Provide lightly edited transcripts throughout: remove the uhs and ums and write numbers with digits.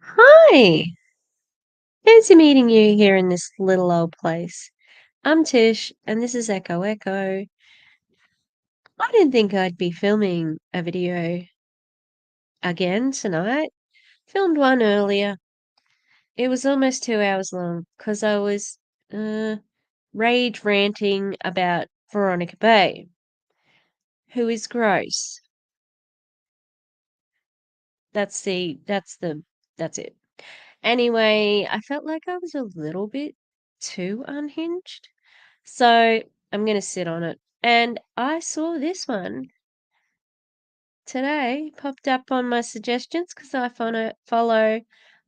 Hi, fancy meeting you here in this little old place. I'm Tish, and this is Echo Echo. I didn't think I'd be filming a video again tonight. Filmed one earlier. It was almost 2 hours long because I was uh, rage ranting about Veronica Bay, who is gross. That's the that's the that's it. Anyway, I felt like I was a little bit too unhinged. So I'm going to sit on it. And I saw this one today, popped up on my suggestions because I follow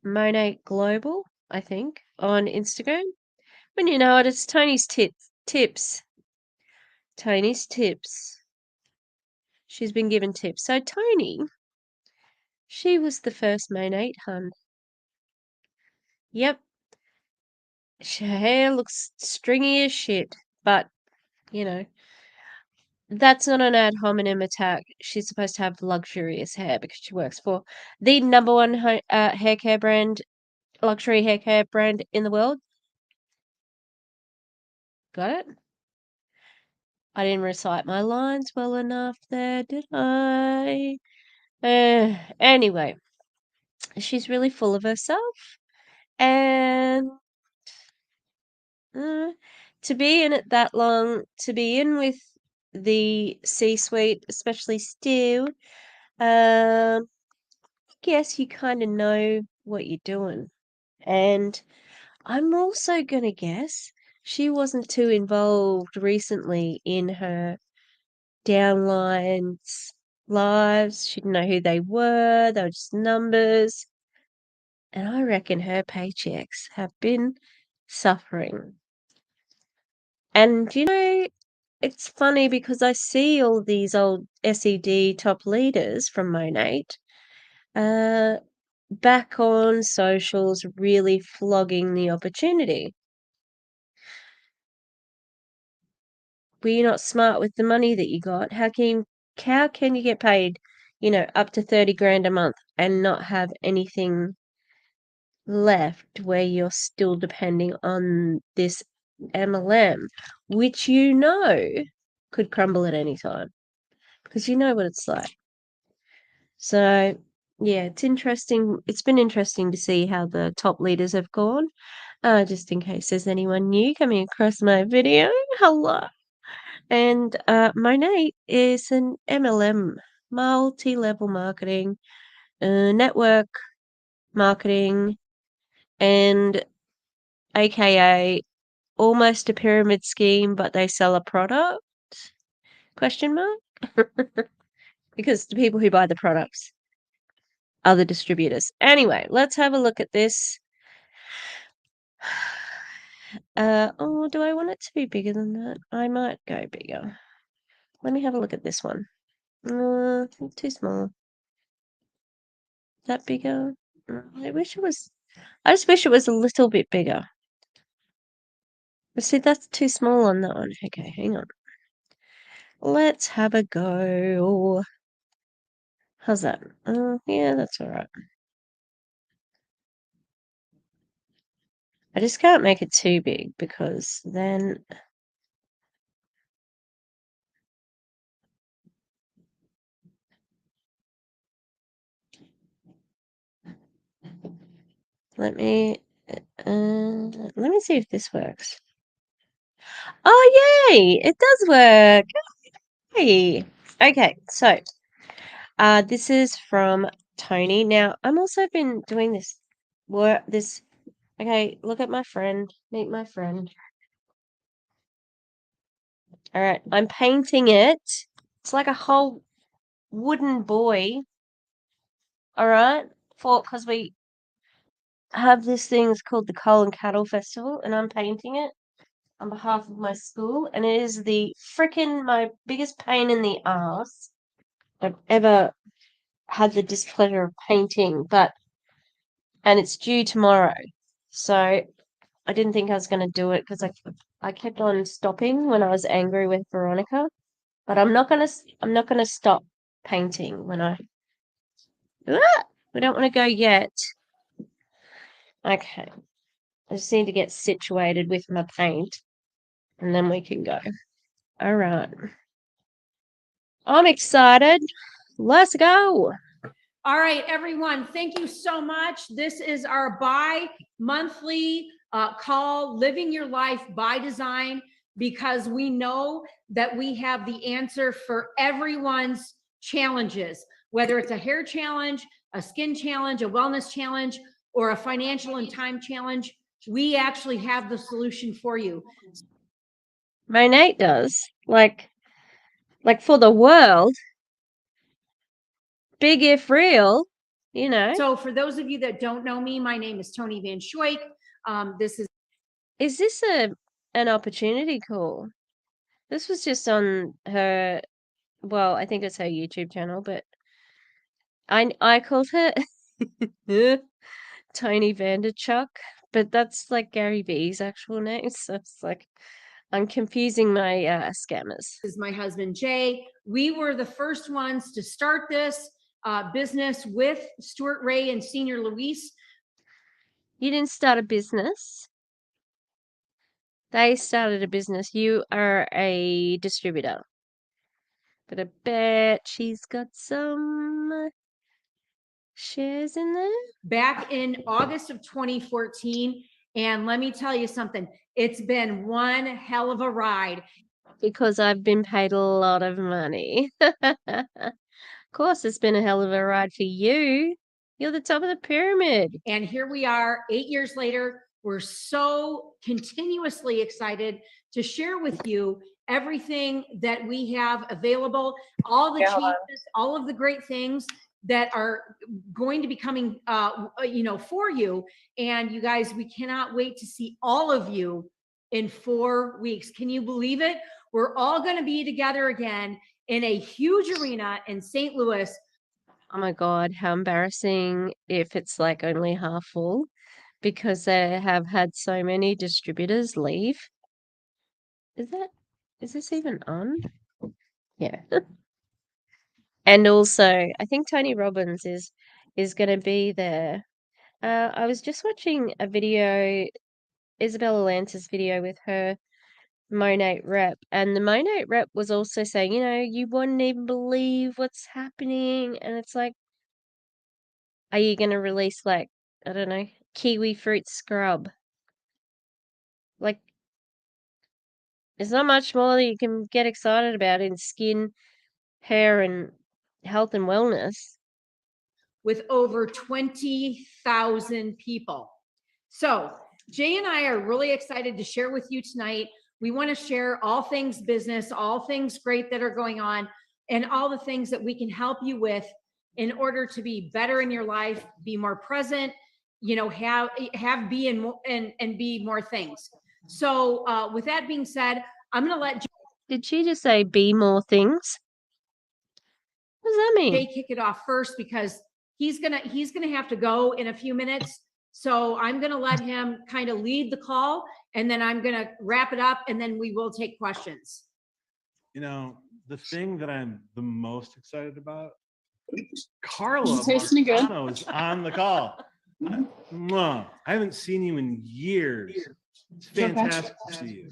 Monat Global, I think, on Instagram. When you know it, it's Tony's tips. Tony's tips. She's been given tips. So Tony, she was the first Monat Hun. Yep, her hair looks stringy as shit, but you know, that's not an ad hominem attack. She's supposed to have luxurious hair because she works for the number one hair care brand, luxury hair care brand in the world. Got it? I didn't recite my lines well enough there, did I? Anyway, she's really full of herself. And uh, to be in it that long, to be in with the C-suite, especially Stu, um, guess you kind of know what you're doing. And I'm also going to guess she wasn't too involved recently in her downlines' lives. She didn't know who they were just numbers. And I reckon her paychecks have been suffering. And, it's funny because I see all these old SED top leaders from Monat uh, back on socials really flogging the opportunity. Were you not smart with the money that you got? How can you get paid, up to 30 grand a month and not have anything left where you're still depending on this MLM, which could crumble at any time because you know what it's like. So, yeah, it's interesting. It's been interesting to see how the top leaders have gone. Just in case there's anyone new coming across my video. Hello. And Monat is an MLM, multi-level marketing, network marketing, and AKA almost a pyramid scheme, but they sell a product? Question mark? Because the people who buy the products are the distributors. Anyway, let's have a look at this. Oh, do I want it to be bigger than that? I might go bigger. Let me have a look at this one. Too small. That bigger? I just wish it was a little bit bigger. But see, that's too small on that one. Okay, hang on. Let's have a go. How's that? Yeah, that's all right. I just can't make it too big because then let me see if this works. Oh yay! It does work. Hey. Okay, so this is from Toni. Now I'm also been doing this work this okay, look at my friend. Meet my friend. Alright, I'm painting it. It's like a whole wooden boy. Alright? Because we have this thing it's called the Coal and Cattle Festival, and I'm painting it on behalf of my school, and it is my biggest pain in the ass I've ever had the displeasure of painting, and it's due tomorrow. So I didn't think I was going to do it because I kept on stopping when I was angry with Veronica, but I'm not gonna stop painting when I we don't want to go yet. Okay. I just need to get situated with my paint and then we can go. All right. I'm excited. Let's go. All right, everyone, thank you so much. This is our bi-monthly call, Living Your Life by Design, because we know that we have the answer for everyone's challenges, whether it's a hair challenge, a skin challenge, a wellness challenge, or a financial and time challenge. We actually have the solution for you. Monat does. Like for the world. Big if real, you know. So for those of you that don't know me, my name is Toni Van Schweik. Is this an opportunity call? This was just on her, well, I think it's her YouTube channel, but I called her Tony Vanderchuck, but that's like Gary Vee's actual name, so it's like I'm confusing my scammers. This is my husband, Jay. We were the first ones to start this business with Stuart Ray and Senior Luis. You didn't start a business. They started a business. You are a distributor. But I bet she's got some shares in there. Back in August of 2014. And let me tell you something, it's been one hell of a ride. Because I've been paid a lot of money. Of course, it's been a hell of a ride for you. You're the top of the pyramid. And here we are 8 years later. We're so continuously excited to share with you everything that we have available, all the changes, all of the great things that are going to be coming, for you. And you guys, we cannot wait to see all of you in 4 weeks. Can you believe it? We're all going to be together again in a huge arena in St. Louis. Oh my God, how embarrassing if it's like only half full, because they have had so many distributors leave. Is this even on? Yeah. And also, I think Tony Robbins is going to be there. I was just watching a video, Isabella Lance's video with her Monat rep, and the Monat rep was also saying, you wouldn't even believe what's happening, and it's like, are you going to release like, I don't know, kiwi fruit scrub? Like, there's not much more that you can get excited about in skin, hair, and health and wellness. With over 20,000 people. So Jay and I are really excited to share with you tonight. We want to share all things business, all things great that are going on, and all the things that we can help you with in order to be better in your life, be more present, have be and be more things. So with that being said, I'm going to let Did she just say be more things? What does that mean? Jay kick it off first, because he's gonna have to go in a few minutes. So I'm gonna let him kind of lead the call, and then I'm gonna wrap it up, and then we will take questions. The thing that I'm the most excited about, Carla Marcano is on the call. I haven't seen you in years. It's fantastic to see you.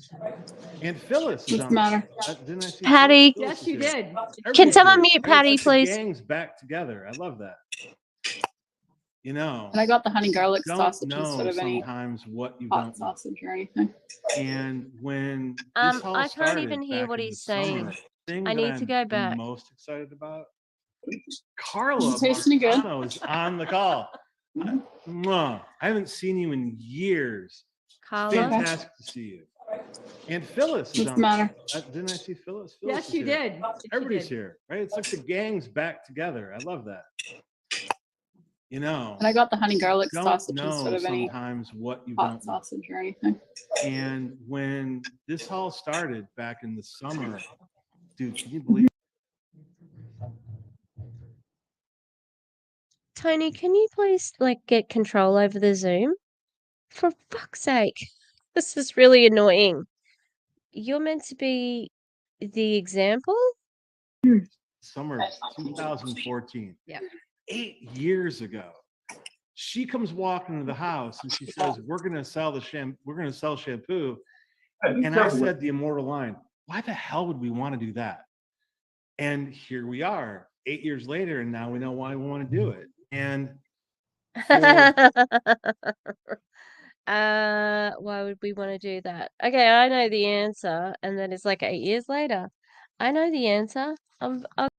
And Phyllis is on. Didn't I see Patty? Yes, you did. Can someone mute Patty, please? The gang's back together. I love that. And I got the honey garlic sausage instead of any sometimes what you hot don't know. sausage or anything. And when this all I can't started even hear back what in he's the summer, saying. thing I that need to I'm go back. the most excited about, Carla Tasting good. Marcano is on the call. I haven't seen you in years. Carla? Fantastic to see you. And Phyllis is What's on. the matter? Didn't I see Phyllis? Yes, you did. Everybody's here, right? It's like the gang's back together. I love that. And I got the honey garlic Don't sausage know instead of any sometimes what you hot don't know. sausage or anything. And when this all started back in the summer, dude, can you believe? Tony, can you please get control over the Zoom? For fuck's sake. This is really annoying. You're meant to be the example? Summer 2014. Yeah. 8 years ago. She comes walking into the house and she says, we're going to sell shampoo. And I said the immortal line, why the hell would we want to do that? And here we are 8 years later, and now we know why we want to do it. And why would we want to do that? Okay, I know the answer, and then it's like 8 years later. I know the answer. I'll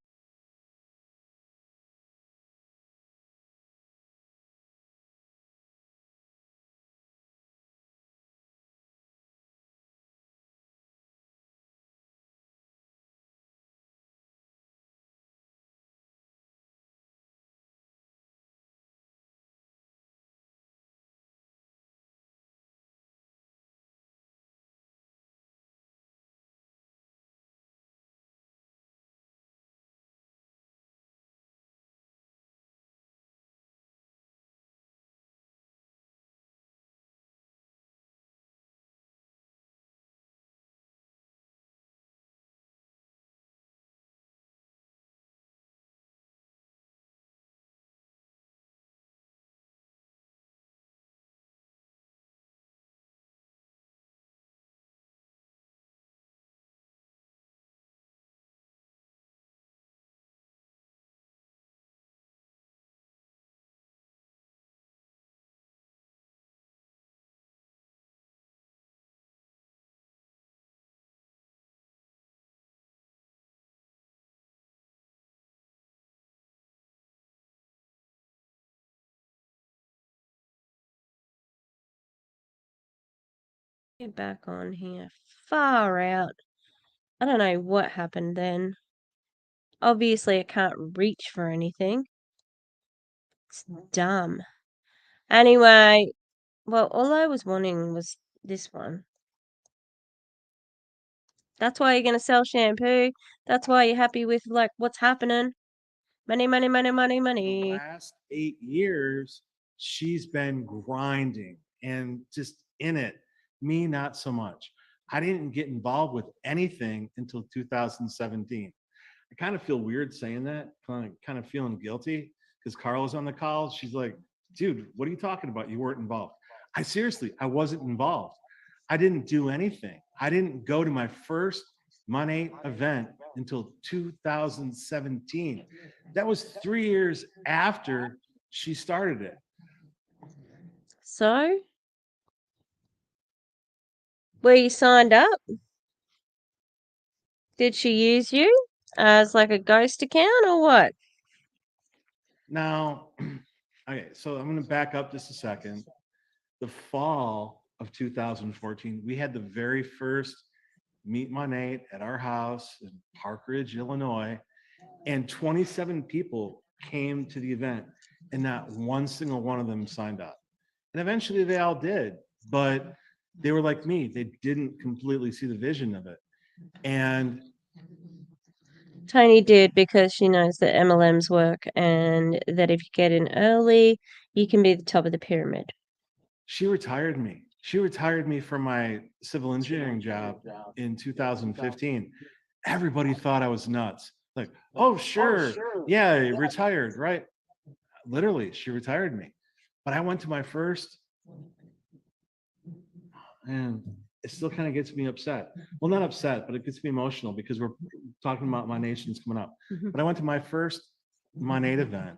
get back on here. Far out. I don't know what happened then. Obviously, I can't reach for anything. It's dumb. Anyway, well, all I was wanting was this one. That's why you're gonna sell shampoo. That's why you're happy with like what's happening. Money, money, money, money, the money. last 8 years, she's been grinding and just in it. Me, not so much. I didn't get involved with anything until 2017. I kind of feel weird saying that, kind of feeling guilty because Carla's on the call. She's like, dude, what are you talking about? You weren't involved. I wasn't involved. I didn't do anything. I didn't go to my first Monat event until 2017. That was 3 years after she started it. So, were you signed up? Did she use you as like a ghost account or what? Now, okay, so I'm going to back up just a second. The fall of 2014, we had the very first Meet Monat at our house in Park Ridge, Illinois, and 27 people came to the event, and not one single one of them signed up. And eventually they all did, but they were like me. They didn't completely see the vision of it. And Toni did because she knows that MLMs work and that if you get in early, you can be the top of the pyramid. she retired me. She retired me from my civil engineering job in 2015. Everybody thought I was nuts. Like, oh, sure. Yeah, retired, right? Literally, she retired me. But I went to my first, and it still kind of gets me upset. Well, not upset, but it gets me emotional because we're talking about my nation's coming up. But I went to my first Monat event,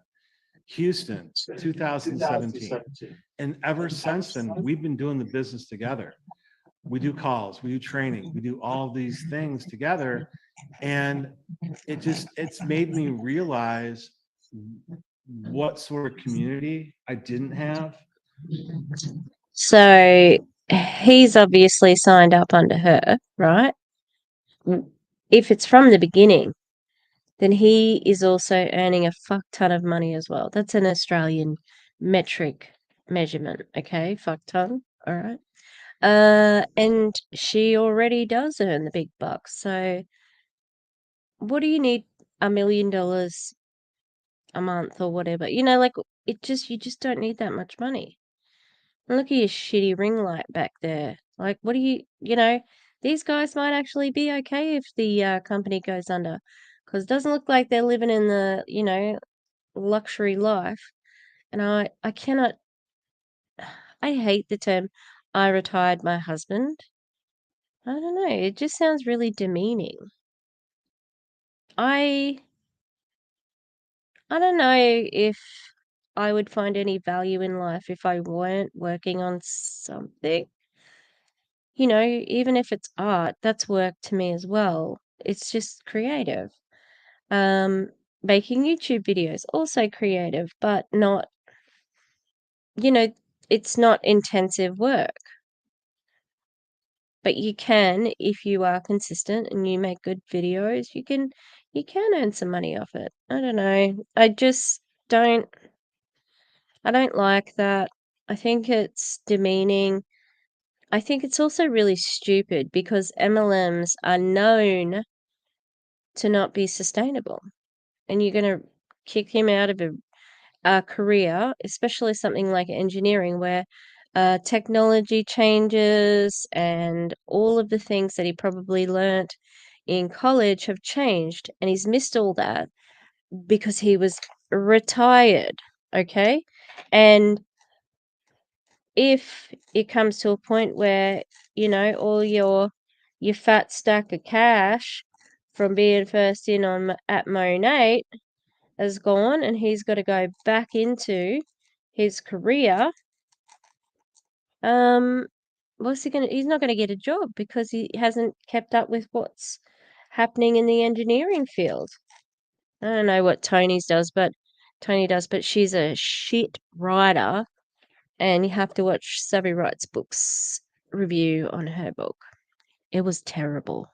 Houston, 2017. And ever since then, we've been doing the business together. We do calls, we do training, we do all these things together. And it's made me realize what sort of community I didn't have. So he's obviously signed up under her, right? If it's from the beginning, then he is also earning a fuck ton of money as well. That's an Australian metric measurement, okay? Fuck ton, all right? And she already does earn the big bucks. So what do you need $1 million a month or whatever? You know, like you just don't need that much money. And look at your shitty ring light back there. Like, what do you know, these guys might actually be okay if the company goes under, because it doesn't look like they're living in the, luxury life. And I cannot, I hate the term, I retired my husband. I don't know, it just sounds really demeaning. I don't know if I would find any value in life if I weren't working on something. You know, even if it's art, that's work to me as well. It's just creative. Making YouTube videos, also creative, but not, you know, it's not intensive work. But you can, if you are consistent and you make good videos, you can earn some money off it. I don't know. Don't I don't like that. I think it's demeaning. I think it's also really stupid because MLMs are known to not be sustainable. And you're going to kick him out of a career, especially something like engineering, where technology changes and all of the things that he probably learnt in college have changed. And he's missed all that because he was retired. Okay. And if it comes to a point where, you know, all your fat stack of cash from being first in on at Monat has gone and he's got to go back into his career, what's he gonna he's not gonna get a job because he hasn't kept up with what's happening in the engineering field. I don't know what Tony does, but she's a shit writer and you have to watch Savvy Writes Books review on her book. It was terrible.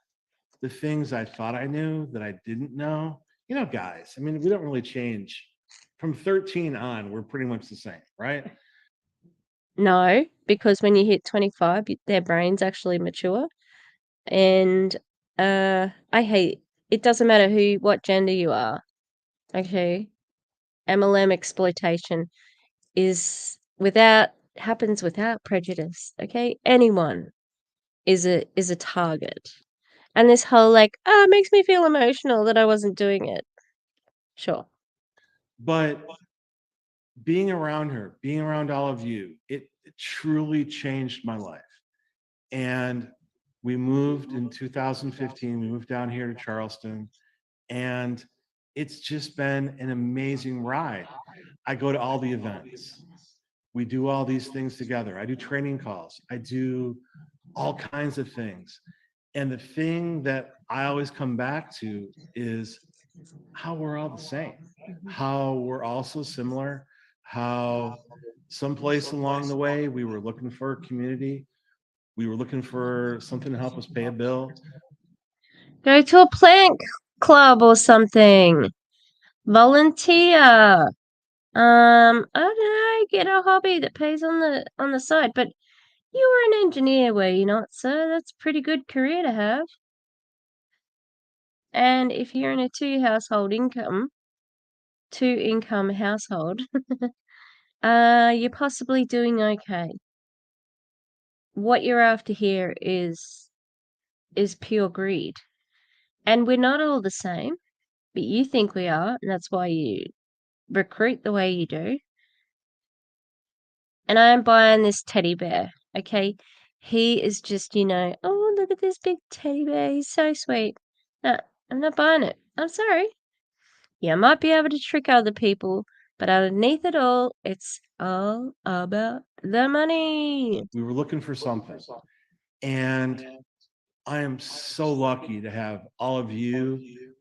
The things I thought I knew that I didn't know, you know, guys, I mean, we don't really change from 13 on. We're pretty much the same, right? No, because when you hit 25, their brains actually mature. And I hate it doesn't matter what gender you are. Okay. MLM exploitation happens without prejudice. Okay. Anyone is a target. And this whole like, oh, it makes me feel emotional that I wasn't doing it. Sure. But being around her, being around all of you, it truly changed my life. And we moved in 2015. We moved down here to Charleston, and it's just been an amazing ride. I go to all the events. We do all these things together. I do training calls. I do all kinds of things. And the thing that I always come back to is how we're all the same, how we're all so similar, how someplace along the way we were looking for a community. We were looking for something to help us pay a bill. Go to a plank club or something. Volunteer. I don't know, get a hobby that pays on the side. But you were an engineer, were you not, sir? That's a pretty good career to have. And if you're in a two-income household, you're possibly doing okay. What you're after here is pure greed. And we're not all the same, but you think we are, and that's why you recruit the way you do. And I am buying this teddy bear, okay? He is just, oh, look at this big teddy bear. He's so sweet. No, I'm not buying it. I'm sorry. Yeah, I might be able to trick other people, but underneath it all, it's all about the money. We were looking for something. And I am so lucky to have all of you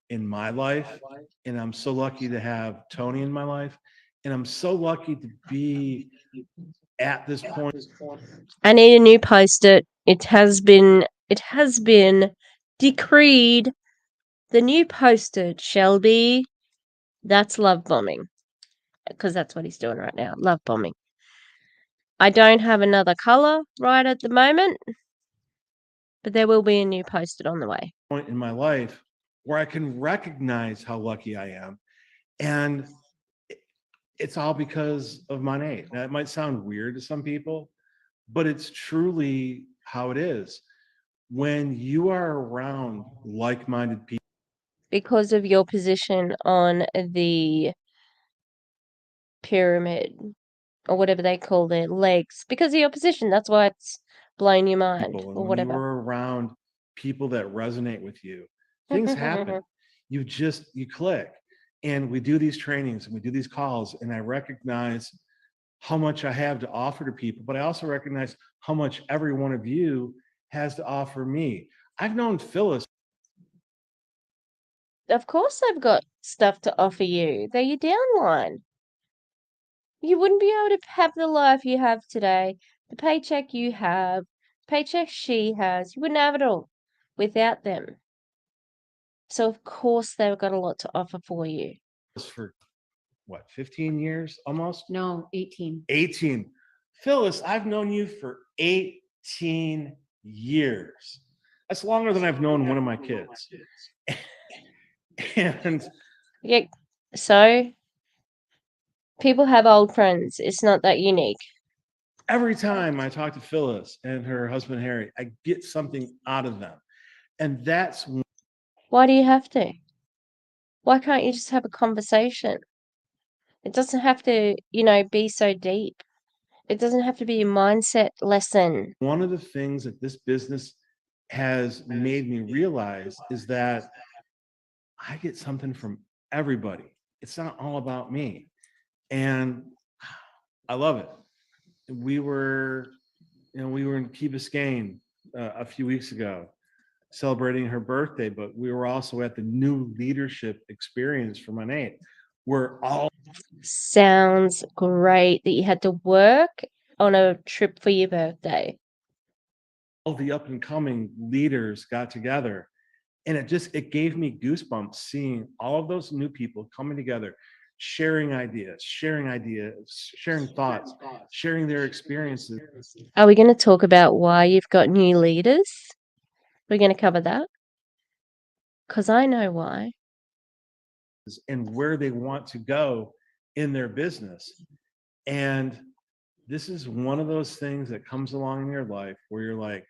in my life. And I'm so lucky to have Toni in my life. And I'm so lucky to be at this point. I need a new post-it. It has been decreed. The new post-it shall be, that's love bombing. Because that's what he's doing right now. Love bombing. I don't have another color right at the moment, but there will be a new post-it on the way. Point in my life where I can recognize how lucky I am. And it's all because of Monat. Now, it might sound weird to some people, but it's truly how it is. When you are around like-minded people, because of your position on the pyramid or whatever they call their legs because of your position. That's why it's blown your mind people. And or when you whatever. were around people that resonate with you, things happen. You click. And we do these trainings and we do these calls, and I recognize how much I have to offer to people, but I also recognize how much every one of you has to offer me. I've known Phyllis. Of course, I've got stuff to offer you. They're your downline. You wouldn't be able to have the life you have today, the paycheck you have, paycheck she has. You wouldn't have it all without them. So, of course, they've got a lot to offer for you. For what, 15 years almost? No, 18. 18. Phyllis, I've known you for 18 years. That's longer than I've known one of my kids. And yeah, so people have old friends. It's not that unique. Every time I talk to Phyllis and her husband Harry, I get something out of them. And that's why do you have to? Why can't you just have a conversation? It doesn't have to, be so deep. It doesn't have to be a mindset lesson. One of the things that this business has made me realize is that I get something from everybody. It's not all about me. And I love it. We were in Key Biscayne a few weeks ago celebrating her birthday, but we were also at the new leadership experience for Monat. We're all sounds great that you had to work on a trip for your birthday. All the up and coming leaders got together, and it gave me goosebumps seeing all of those new people coming together, sharing ideas, sharing thoughts, sharing their experiences. Are we going to talk about why you've got new leaders? We're going to cover that because I know why. And where they want to go in their business. And this is one of those things that comes along in your life where you're like,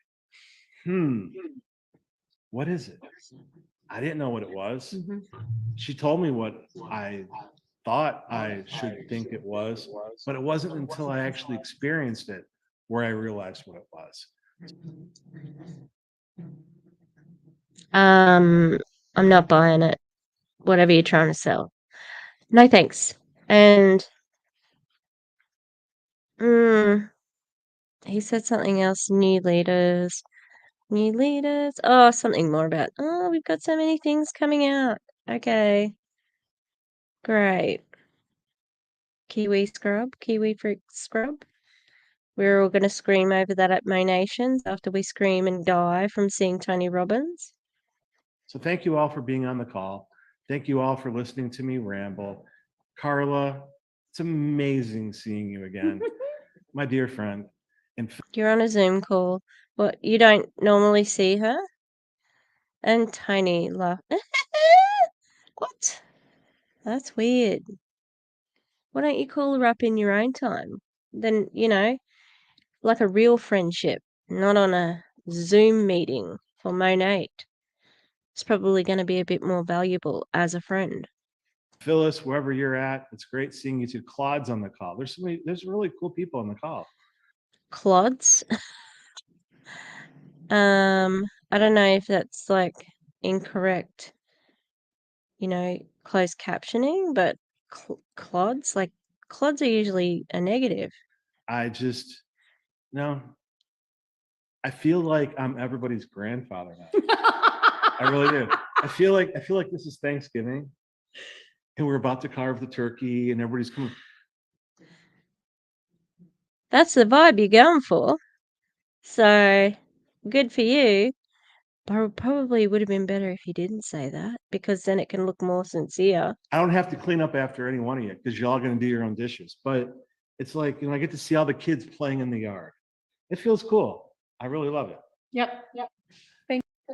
what is it? I didn't know what it was. Mm-hmm. She told me what I thought I should think it was, but it wasn't until I actually experienced it where I realized what it was. I'm not buying it. Whatever you're trying to sell. No thanks. And he said something else. New leaders. Oh, something more about, we've got so many things coming out. Okay. Great. Kiwi fruit scrub. We're all going to scream over that at May Nations after we scream and die from seeing Tony Robbins. So thank you all for being on the call. Thank you all for listening to me ramble. Carla, it's amazing seeing you again. My dear friend. And you're on a Zoom call. What, you don't normally see her? And Tony laughed. What? That's weird. Why don't you call her up in your own time? Then, like a real friendship, not on a Zoom meeting for Monat. It's probably going to be a bit more valuable as a friend. Phyllis, wherever you're at, it's great seeing you too. Claude's on the call. There's really cool people on the call. Clods. I don't know if that's like incorrect, closed captioning, but clods are usually a negative. I feel like I'm everybody's grandfather now. I really do. I feel like this is Thanksgiving and we're about to carve the turkey and everybody's coming. That's the vibe you're going for. So good for you. But probably would have been better if you didn't say that because then it can look more sincere. I don't have to clean up after any one of you because you're all going to do your own dishes. But it's like, I get to see all the kids playing in the yard. It feels cool. I really love it. Yep.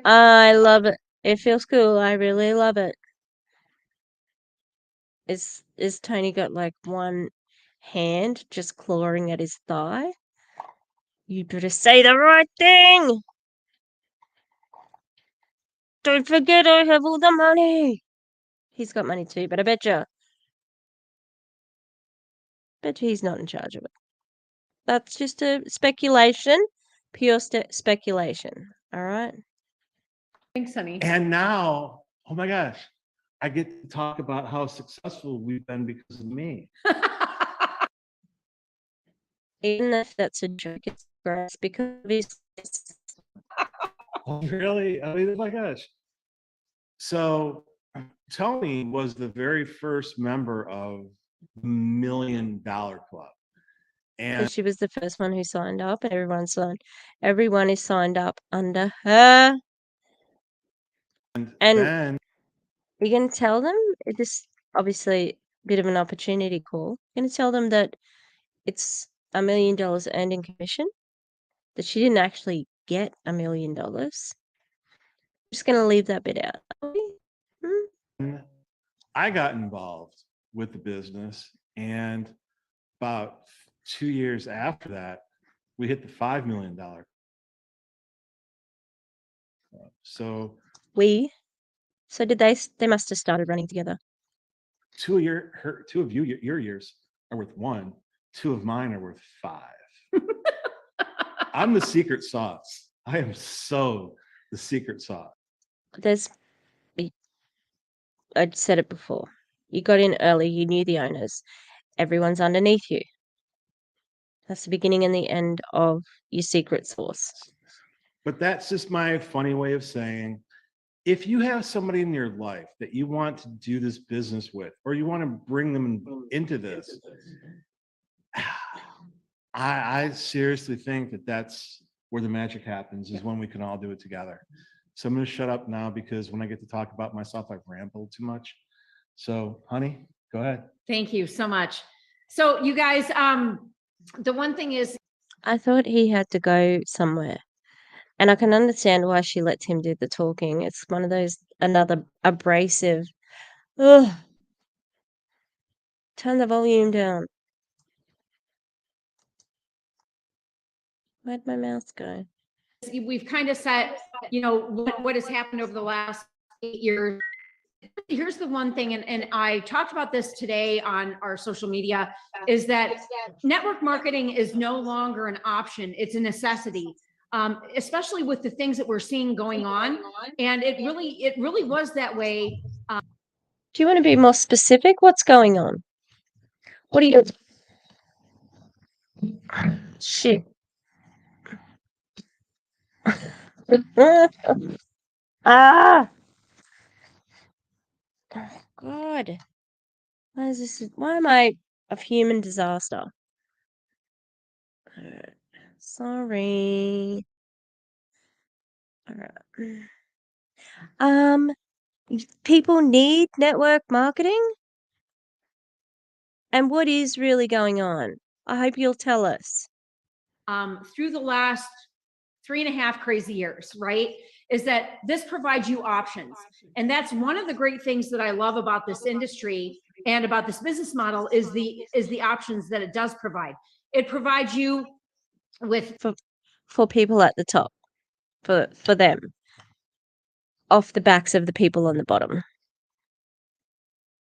I love it. It feels cool. I really love it. Is Tony got like one hand just clawing at his thigh? You better say the right thing. Don't forget I have all the money. He's got money too, but I bet you but he's not in charge of it. That's just a speculation, pure speculation. All right. Thanks, honey. And now, oh my gosh, I get to talk about how successful we've been because of me. Even if that's a joke, it's gross because it's Oh, really? I mean, oh my gosh. So Toni was the very first member of the $1 Million Club. And she was the first one who signed up, and everyone is signed up under her. And then you're going to tell them, this obviously a bit of an opportunity call. You're going to tell them that it's $1 million earned in commission, that she didn't actually get $1 million. Just going to leave that bit out. I got involved with the business, and about 2 years after that, we hit the $5 million. So did they must have started running together. Two of you, your years are worth 1. 2 of mine are worth 5. I'm the secret sauce. I am so the secret sauce. I'd said it before. You got in early, you knew the owners. Everyone's underneath you. That's the beginning and the end of your secret sauce. But that's just my funny way of saying, if you have somebody in your life that you want to do this business with, or you want to bring them into this, I seriously think that that's where the magic happens, is when we can all do it together. So I'm going to shut up now, because when I get to talk about myself, I've rambled too much. So, honey, go ahead. Thank you so much. So you guys, the one thing is, I thought he had to go somewhere. And I can understand why she lets him do the talking. It's one of those, another abrasive, ugh. Turn the volume down. Where'd my mouse go? we've kind of set, you know, what has happened over the last 8 years. Here's the one thing, and I talked about this today on our social media, is that network marketing is no longer an option. It's a necessity, especially with the things that we're seeing going on. And it really was that way. Do you want to be more specific? What's going on? What are you... Shit. Ah! Oh, God. Why am I a human disaster? Sorry. Alright. People need network marketing? And what is really going on? I hope you'll tell us. Through the last 3.5 crazy years, right? Is that this provides you options. And that's one of the great things that I love about this industry and about this business model, is the options that it does provide. It provides you with, for people at the top, for them, off the backs of the people on the bottom.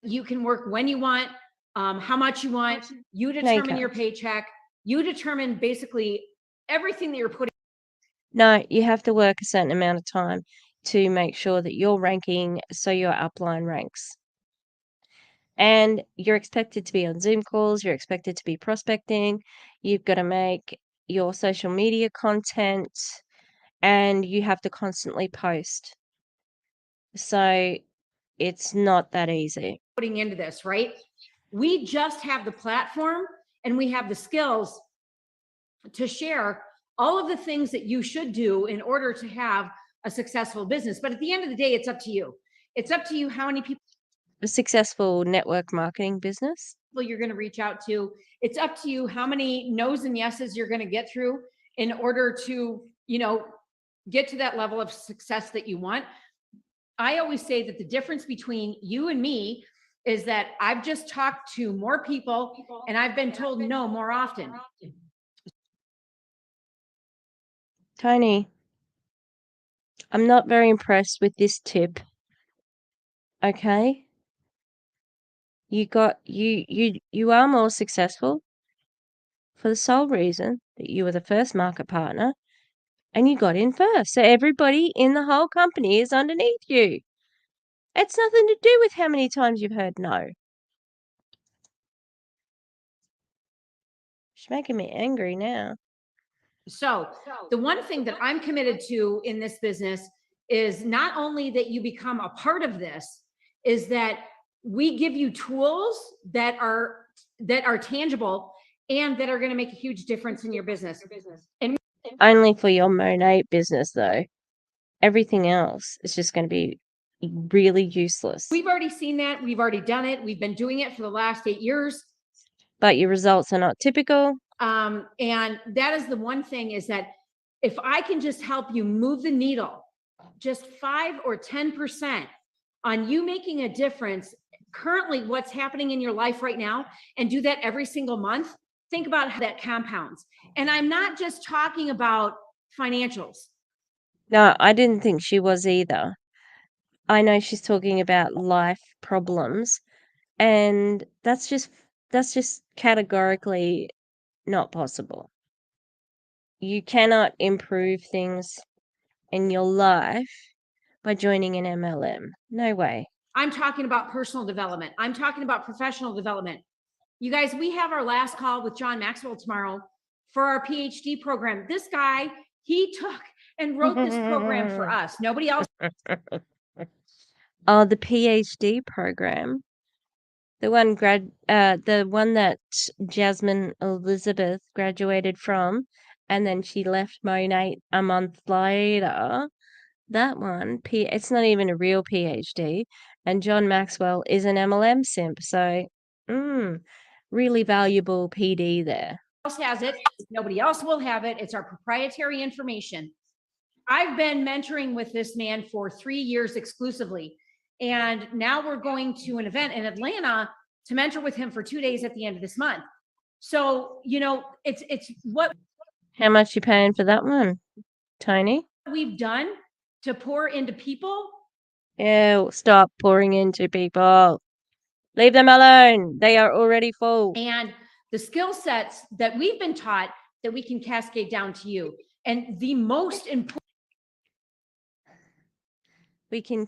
You can work when you want, how much you want, you determine your paycheck, you determine basically everything that you're putting. No, you have to work a certain amount of time to make sure that you're ranking so your upline ranks. And you're expected to be on Zoom calls, you're expected to be prospecting, you've got to make your social media content, and you have to constantly post. So it's not that easy. Putting into this, right? We just have the platform and we have the skills to share all of the things that you should do in order to have a successful business. But at the end of the day, it's up to you. It's up to you how many people. A successful network marketing business. You're going to reach out to. It's up to you how many no's and yeses you're going to get through in order to, you know, get to that level of success that you want. I always say that the difference between you and me is that I've just talked to more people and I've been told no more often. Toni, I'm not very impressed with this tip. Okay? You are more successful. for the sole reason that you were the first market partner and you got in first. So everybody in the whole company is underneath you. It's nothing to do with how many times you've heard no. She's making me angry now. So the one thing that I'm committed to in this business is not only that you become a part of this, is that we give you tools that are tangible and that are going to make a huge difference in your business. And only for your Monat business, though. Everything else is just going to be really useless. We've already seen that. We've already done it. We've been doing it for the last 8 years. But your results are not typical. And that is the one thing, is that if I can just help you move the needle just 5 or 10% on you making a difference currently what's happening in your life right now, and do that every single month, think about how that compounds. And I'm not just talking about financials. No, I didn't think she was either. I know she's talking about life problems, and that's just categorically not possible. You cannot improve things in your life by joining an MLM. No way. I'm talking about personal development. I'm talking about professional development. You guys, we have our last call with John Maxwell tomorrow for our PhD program. This guy, he took and wrote this program for us. Nobody else. Oh, the PhD program. The one that Jasmine Elizabeth graduated from, and then she left Monat a month later. That one, it's not even a real PhD, and John Maxwell is an MLM simp, so really valuable PD there. Else has it. Nobody else will have it. It's our proprietary information. I've been mentoring with this man for 3 years exclusively. And now we're going to an event in Atlanta to mentor with him for 2 days at the end of this month. So, you know, it's what. How much you paying for that one, Toni? We've done to pour into people. Ew, stop pouring into people. Leave them alone. They are already full. And the skill sets that we've been taught that we can cascade down to you. And the most important. We can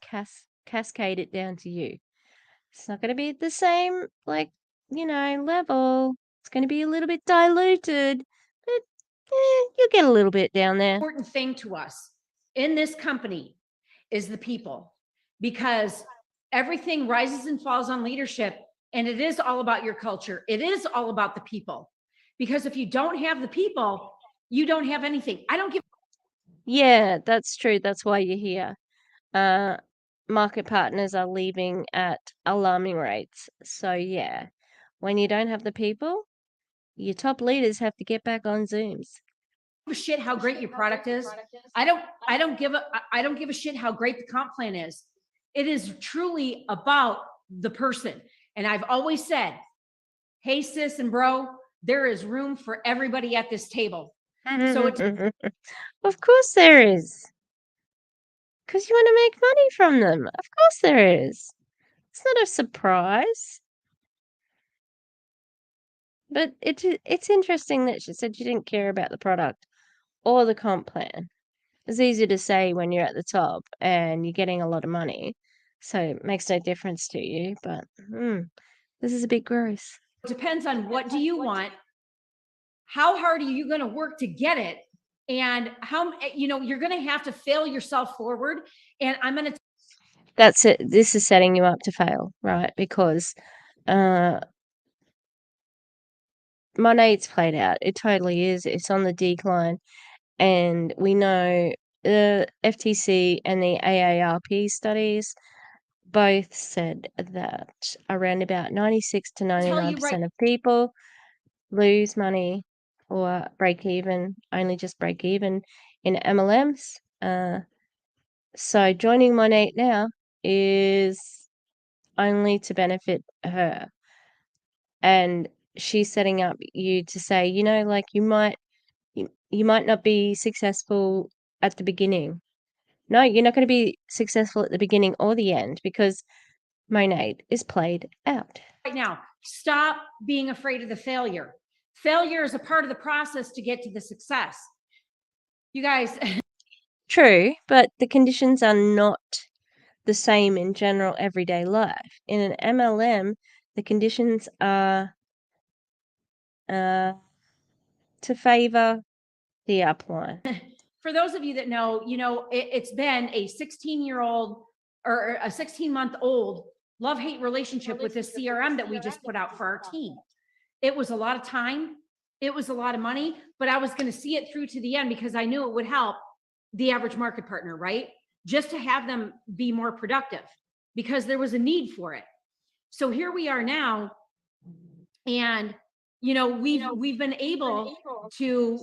cascade it down to you. It's not going to be at the same, level. It's going to be a little bit diluted, but you'll get a little bit down there. Important thing to us in this company is the people, because everything rises and falls on leadership, and it is all about your culture. It is all about the people, because if you don't have the people, you don't have anything. I don't give. Yeah, that's true. That's why you're here. Market partners are leaving at alarming rates. So yeah, when you don't have the people, your top leaders have to get back on Zooms. A shit how great your product is. I don't give a shit how great the comp plan is. It is truly about the person. And I've always said, hey sis and bro, there is room for everybody at this table. So it's of course there is. Because you want to make money from them. Of course there is. It's not a surprise. But it's interesting that she said she didn't care about the product or the comp plan. It's easy to say when you're at the top and you're getting a lot of money. So it makes no difference to you. But this is a bit gross. It depends on what do you want? How hard are you going to work to get it? And how, you're going to have to fail yourself forward. And I'm going to. That's it. This is setting you up to fail, right? Because Monat's played out. It totally is. It's on the decline. And we know the FTC and the AARP studies both said that around about 96 to 99% of people lose money or break even, only just break even in MLMs. So joining Monat now is only to benefit her. And she's setting up you to say, you might not be successful at the beginning. No, you're not going to be successful at the beginning or the end, because Monat is played out. Right now, stop being afraid of the failure. Failure is a part of the process to get to the success. You guys. True, but the conditions are not the same in general everyday life. In an MLM, the conditions are to favor the upline. For those of you that know, it's been a 16-year-old or a 16-month-old love-hate relationship with this CRM that we just put out for our team. It was a lot of time. It was a lot of money, but I was going to see it through to the end because I knew it would help the average market partner, right? Just to have them be more productive because there was a need for it. So here we are now. And, we've been able to,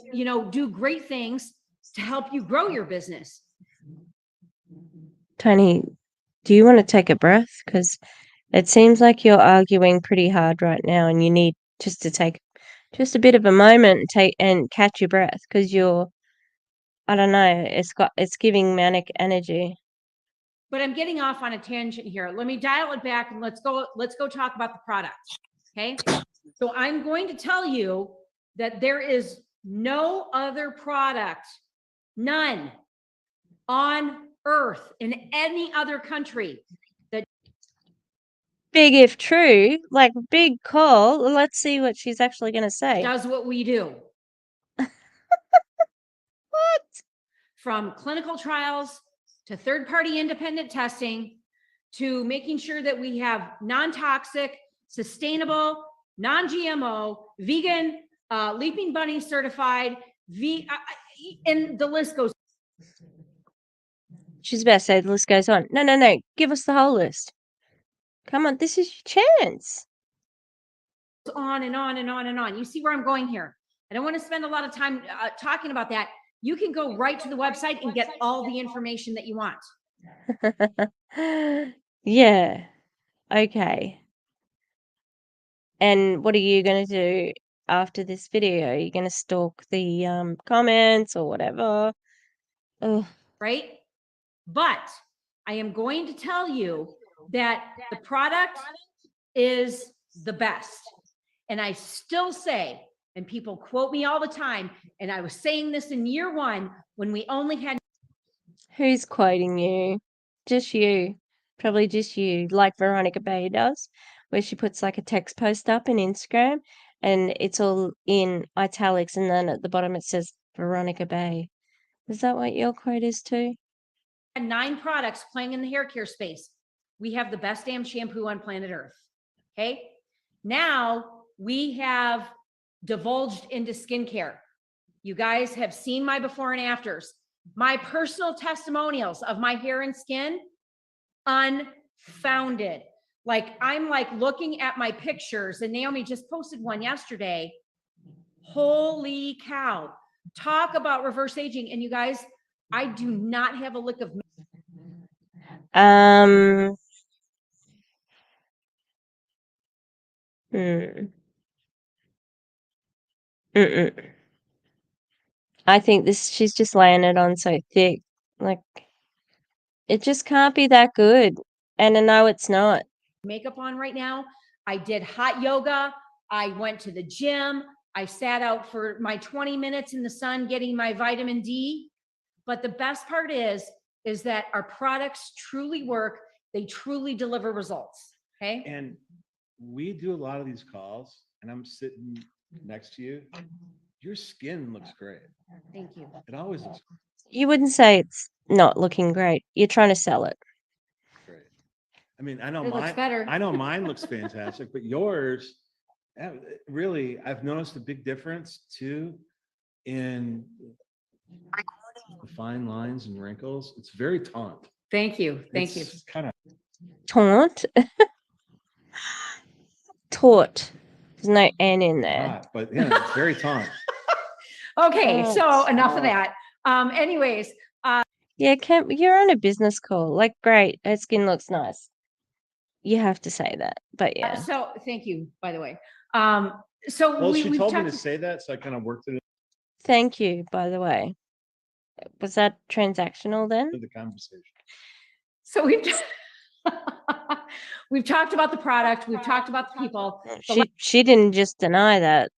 do great things to help you grow your business. Toni, do you want to take a breath? Because it seems like you're arguing pretty hard right now and you need just to take just a bit of a moment and catch your breath because I don't know, it's giving manic energy. But I'm getting off on a tangent here. Let me dial it back and let's go talk about the product. Okay. So I'm going to tell you that there is no other product, none on earth in any other country that Big if true, like big call. Let's see what she's actually going to say. does what we do. What? From clinical trials to third-party independent testing to making sure that we have non-toxic, sustainable, non-GMO, vegan, Leaping Bunny certified, and the list goes. She's about to say the list goes on. No. Give us the whole list. Come on, this is your chance. On and on and on and on. You see where I'm going here. I don't want to spend a lot of time talking about that. You can go right to the website and get all the information that you want. Yeah. Okay. And what are you going to do after this video? Are you going to stalk the comments or whatever? Ugh. Right? But I am going to tell you that the product is the best. And I still say, and people quote me all the time, and I was saying this in year one when we only had. Who's quoting you? Just you. Probably just you, like Veronica Bay does, where she puts like a text post up in Instagram and it's all in italics and then at the bottom it says Veronica Bay. Is that what your quote is too? 9 products playing in the hair care space. We have the best damn shampoo on planet Earth. Okay. Now we have divulged into skincare. You guys have seen my before and afters, my personal testimonials of my hair and skin, unfounded. Like I'm like looking at my pictures, and Naomi just posted one yesterday. Holy cow. Talk about reverse aging. And you guys, I do not have a lick of. I think she's just laying it on so thick. Like, it just can't be that good. And I know it's not. Makeup on right now. I did hot yoga. I went to the gym. I sat out for my 20 minutes in the sun getting my vitamin D. But the best part is that our products truly work. They truly deliver results. Okay. And we do a lot of these calls, and I'm sitting next to you. Your skin looks great. Thank you. It always looks great. You wouldn't say it's not looking great. You're trying to sell it. Great. I mean, I know It looks better. I know mine looks fantastic, but yours, really, I've noticed a big difference too in the fine lines and wrinkles. It's very taunt. Thank you. Thank you. It's kind of Taunt. Taut. There's no N in there. hot, but yeah, it's very taunt. Okay, so enough of that. Anyways, yeah, you're on a business call. Like, great, her skin looks nice. You have to say that, but yeah. So thank you, by the way. Well, she told me to say that, so I kind of worked it Thank you, by the way. Was that transactional then? into the conversation. So we've talked about the product. We've talked about the people. She didn't just deny that.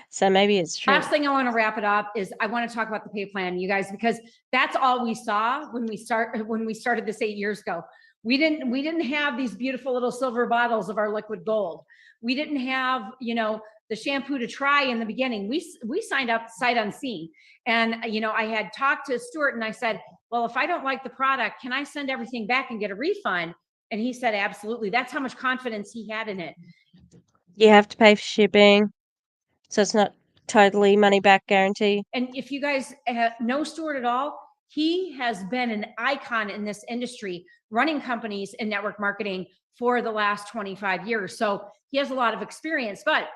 So maybe it's true. Last thing I want to wrap it up is I want to talk about the pay plan, you guys, because that's all we saw when we started this 8 years ago. We didn't have these beautiful little silver bottles of our liquid gold. We didn't have, the shampoo to try in the beginning. We signed up sight unseen. And, I had talked to Stuart and I said, well, if I don't like the product, can I send everything back and get a refund? And he said, absolutely. That's how much confidence he had in it. You have to pay for shipping, so it's not totally money back guarantee. And if you guys know Stuart at all, he has been an icon in this industry, running companies in network marketing for the last 25 years. So he has a lot of experience, but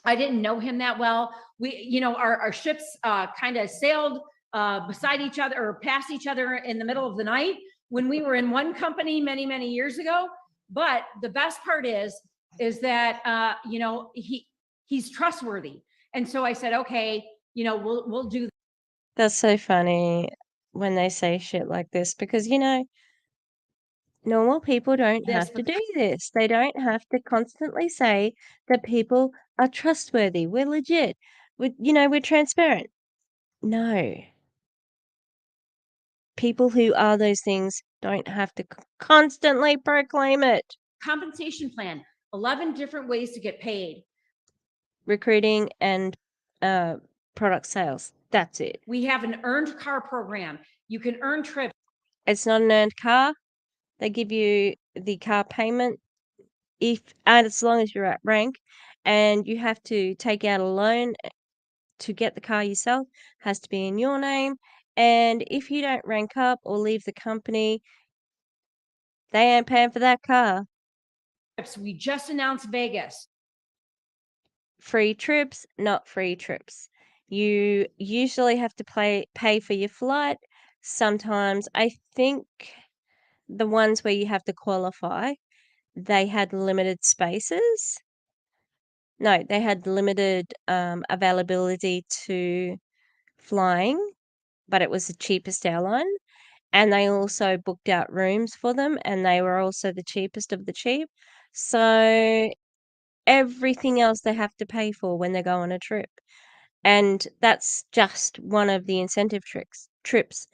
I didn't know him that well. We, our ships kind of sailed beside each other or past each other in the middle of the night when we were in one company many, many years ago. But the best part is that, he's trustworthy. And so I said, okay, we'll do. That's so funny when they say shit like this because, normal people don't have to do this. They don't have to constantly say that people are trustworthy. We're legit. We're transparent. No. People who are those things don't have to constantly proclaim it. Compensation plan, 11 different ways to get paid. Recruiting and product sales. That's it. We have an earned car program. You can earn trips. It's not an earned car. They give you the car payment and as long as you're at rank, and you have to take out a loan to get the car yourself. Has to be in your name, and if you don't rank up or leave the company, they ain't paying for that car. We just announced Vegas. Free trips, not free trips. You usually have to pay for your flight. Sometimes I think the ones where you have to qualify, they had limited spaces. No, they had limited availability to flying, but it was the cheapest airline. And they also booked out rooms for them, and they were also the cheapest of the cheap. So everything else they have to pay for when they go on a trip. And that's just one of the incentive trips.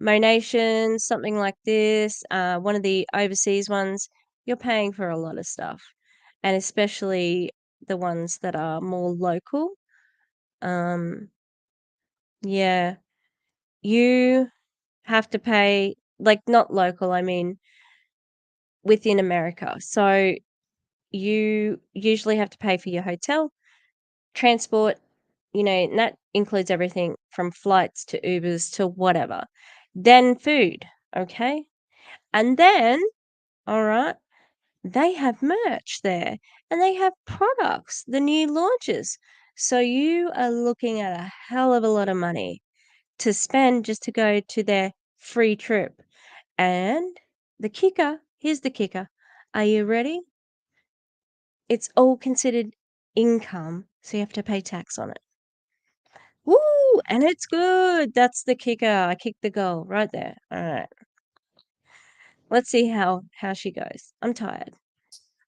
Monation, something like this, one of the overseas ones, you're paying for a lot of stuff. And especially the ones that are more local. Yeah, you have to pay, like not local, I mean within America. So you usually have to pay for your hotel, transport, and that includes everything from flights to Ubers to whatever. Then food, okay? And then, all right, they have merch there and they have products, the new launches. So you are looking at a hell of a lot of money to spend just to go to their free trip. And here's the kicker. Are you ready? It's all considered income, so you have to pay tax on it. Woo! And it's good. That's the kicker. I kicked the goal right there. All right. Let's see how she goes. I'm tired.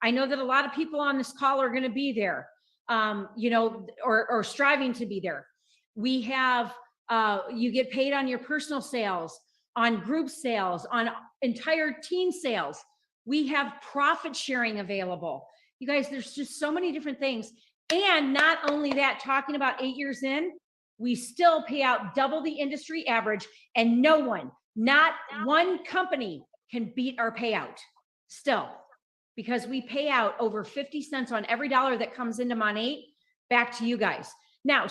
I know that a lot of people on this call are going to be there, or striving to be there. We have, you get paid on your personal sales, on group sales, on entire team sales. We have profit sharing available. You guys, there's just so many different things. And not only that, talking about 8 years in, we still pay out double the industry average, and no one, not one company can beat our payout still, because we pay out over 50 cents on every dollar that comes into Monat back to you guys. Now,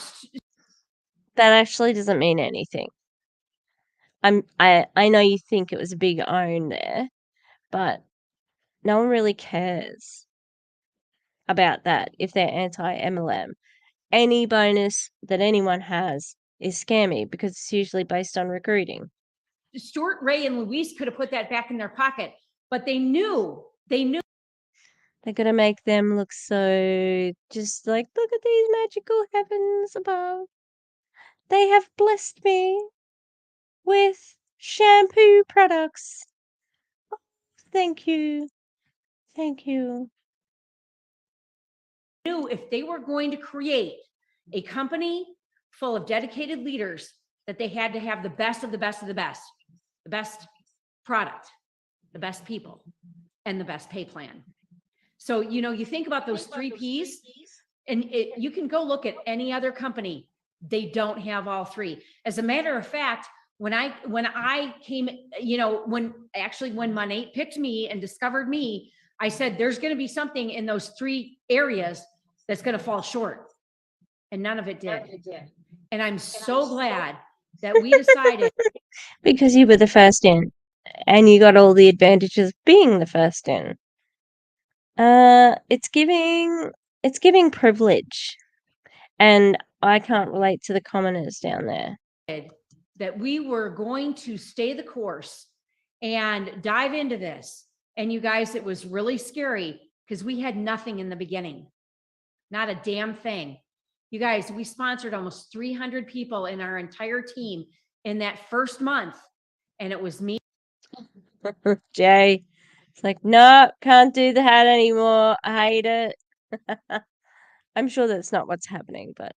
that actually doesn't mean anything. I know you think it was a big own there, but no one really cares about that if they're anti-MLM. Any bonus that anyone has is scammy because it's usually based on recruiting. Stuart, Ray, and Luis could have put that back in their pocket, but they knew. They're gonna make them look so just like, look at these magical heavens above. They have blessed me with shampoo products. Oh, thank you. Thank you. knew if they were going to create a company full of dedicated leaders, that they had to have the best of the best of the best, the best product, the best people, and the best pay plan. So, you know, you think about those 3 Ps, and you can go look at any other company. They don't have all 3. As a matter of fact, when I came, you know, when Monat picked me and discovered me, I said, there's going to be something in those 3 areas that's going to fall short. And none of it did. And I'm so glad that we decided. Because you were the first in, and you got all the advantages of being the first in. It's giving privilege, and I can't relate to the commoners down there. That we were going to stay the course and dive into this. And you guys, it was really scary because we had nothing in the beginning, not a damn thing. You guys, we sponsored almost 300 people in our entire team in that first month. And it was me. Jay, it's like, no, can't do the hat anymore. I hate it. I'm sure that's not what's happening, but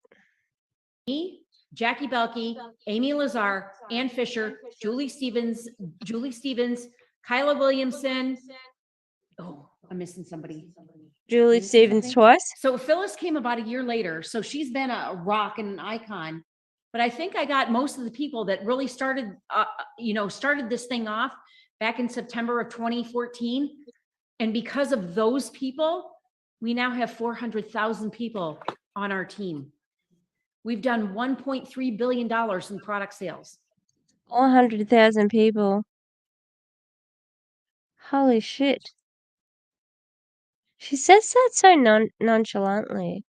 Me, Jackie Belkey, Amy Lazar, Ann Fisher, Julie Stevens, Kyla Williamson. Oh, I'm missing somebody. Julie Stevens twice. So Phyllis came about a year later. So she's been a rock and an icon. But I think I got most of the people that really started, started this thing off back in September of 2014. And because of those people, we now have 400,000 people on our team. We've done $1.3 billion in product sales. 400,000 people. Holy shit. She says that so nonchalantly.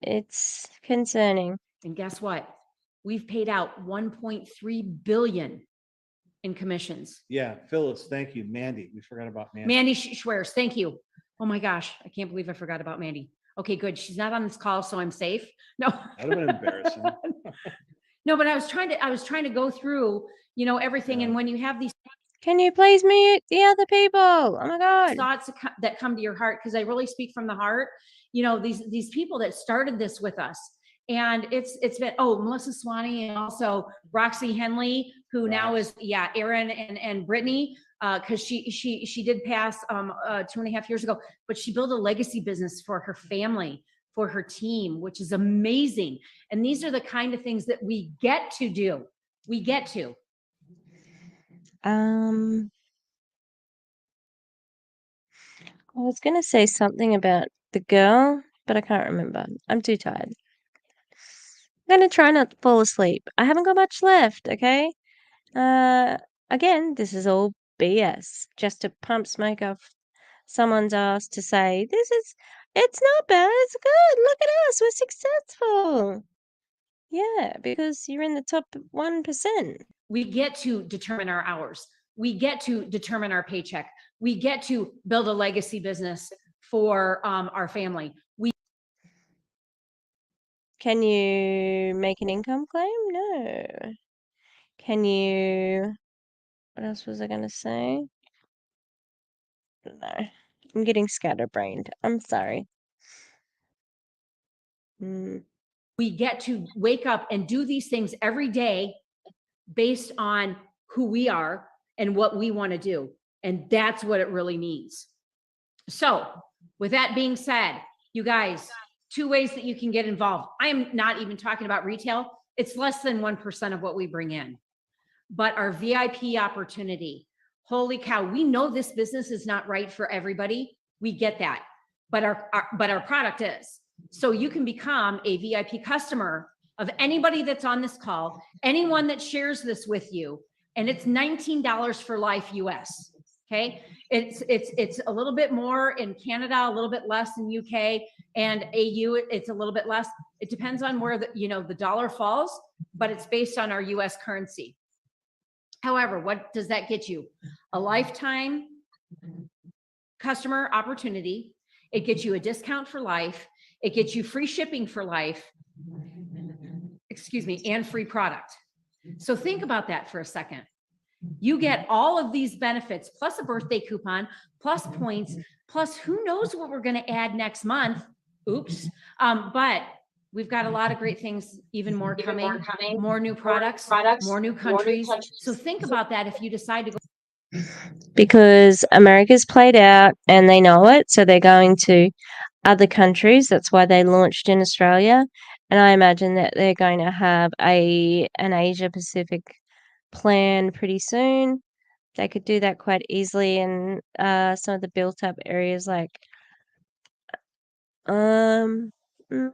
It's concerning. And guess what? We've paid out $1.3 billion in commissions. Yeah, Phyllis, thank you. Mandy, we forgot about Mandy. Mandy Schweres, thank you. Oh my gosh, I can't believe I forgot about Mandy. Okay, good. She's not on this call, so I'm safe. No. That would have been embarrassing. No, but I was trying to go through, everything. Yeah. And when you have these Can you please mute the other people? Oh my God. thoughts that come to your heart, because I really speak from the heart, these people that started this with us. And it's been, Melissa Swanee, and also Roxy Henley, who now is, Aaron and Brittany, because she did pass 2.5 years ago, but she built a legacy business for her family, for her team, which is amazing. And these are the kind of things that we get to do. We get to. I was going to say something about the girl, but I can't remember. I'm too tired. I'm going to try not to fall asleep. I haven't got much left, okay? Again, this is all BS, just to pump smoke off someone's ass to say, it's not bad, it's good, look at us, we're successful. Yeah, because you're in the top 1%. We get to determine our hours. We get to determine our paycheck. We get to build a legacy business for our family. Can you make an income claim? No. Can you, what else was I going to say? No, I'm getting scatterbrained. I'm sorry. We get to wake up and do these things every day based on who we are and what we want to do. And that's what it really means. So with that being said, you guys, 2 ways that you can get involved. I am not even talking about retail. It's less than 1% of what we bring in. But our VIP opportunity, holy cow, we know this business is not right for everybody. We get that. But our product is. So you can become a VIP customer of anybody that's on this call, anyone that shares this with you, and it's $19 for life US. Okay, it's a little bit more in Canada, a little bit less in UK, and AU it's a little bit less. It depends on where the dollar falls, but it's based on our US currency. However, what does that get you? A lifetime customer opportunity. It gets you a discount for life. It gets you free shipping for life, and free product. So think about that for a second. You get all of these benefits, plus a birthday coupon, plus points, plus who knows what we're going to add next month Oops. But we've got a lot of great things, even more coming, more new products, more new countries. So think about that if you decide to go. Because America's played out and they know it, so they're going to other countries. That's why they launched in Australia. And I imagine that they're going to have an Asia Pacific plan pretty soon. They could do that quite easily in some of the built up areas like mm, mm,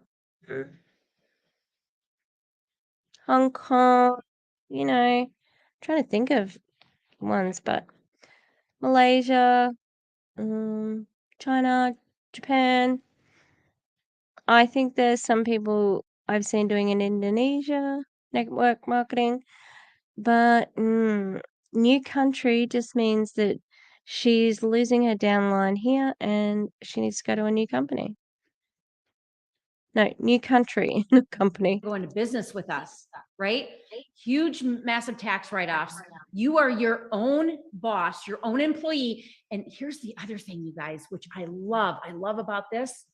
Hong Kong, trying to think of ones, but Malaysia, China, Japan. I think there's some people I've seen doing in Indonesia, network marketing, but new country just means that she's losing her downline here and she needs to go to a new company. No, new country, new company. Go into business with us, right? Huge, massive tax write-offs. You are your own boss, your own employee. And here's the other thing, you guys, which I love about this,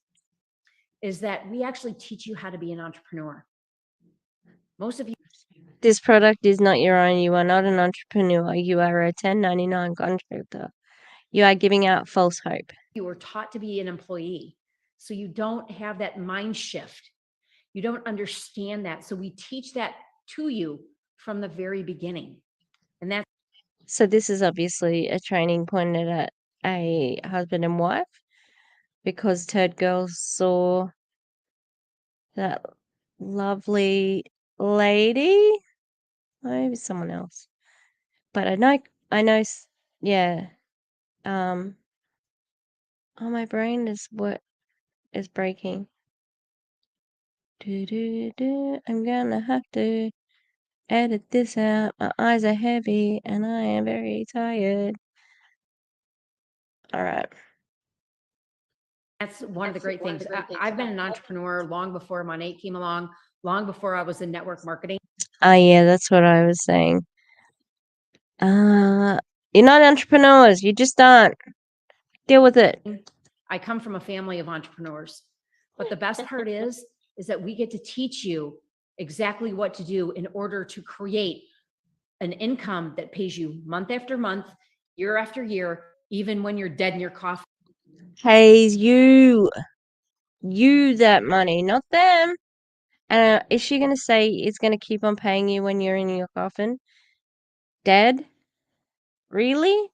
is that we actually teach you how to be an entrepreneur. Most of you. This product is not your own. You are not an entrepreneur. You are a 1099 contractor. You are giving out false hope. You were taught to be an employee. So you don't have that mind shift. You don't understand that. So we teach that to you from the very beginning. And that's. So this is obviously a training pointed at a husband and wife, because Turd Girl saw that lovely lady, maybe someone else, but I know, yeah. Oh, my brain is breaking. I'm gonna have to edit this out. My eyes are heavy and I am very tired. All right. That's one of the great things. I've been an entrepreneur long before Monat came along, long before I was in network marketing. Yeah, that's what I was saying. You're not entrepreneurs. You just aren't. Deal with it. I come from a family of entrepreneurs, but the best part is that we get to teach you exactly what to do in order to create an income that pays you month after month, year after year, even when you're dead in your coffin. Pays you that money, not them. Is she gonna say it's gonna keep on paying you when you're in your coffin? Dead? Really?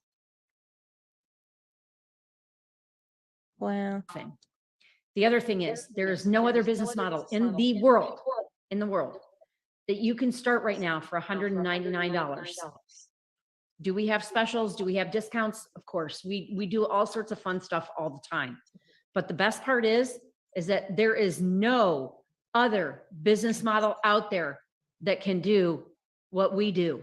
Wow. The other thing is, there is no other business model in the world that you can start right now for $199. Do we have specials? Do we have discounts? Of course, we do all sorts of fun stuff all the time. But the best part is that there is no other business model out there that can do what we do.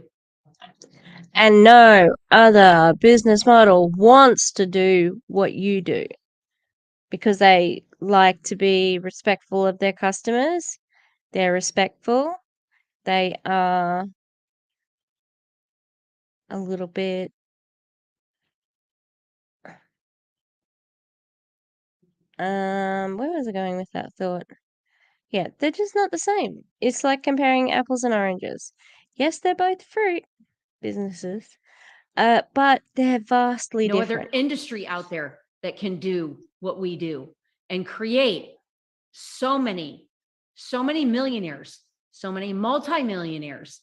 And no other business model wants to do what you do, because they like to be respectful of their customers. They're respectful. They are a little bit where was I going with that thought? Yeah, they're just not the same. It's like comparing apples and oranges. Yes, they're both fruit businesses, but they're vastly No different. other industry out there that can do what we do and create so many millionaires, so many multimillionaires.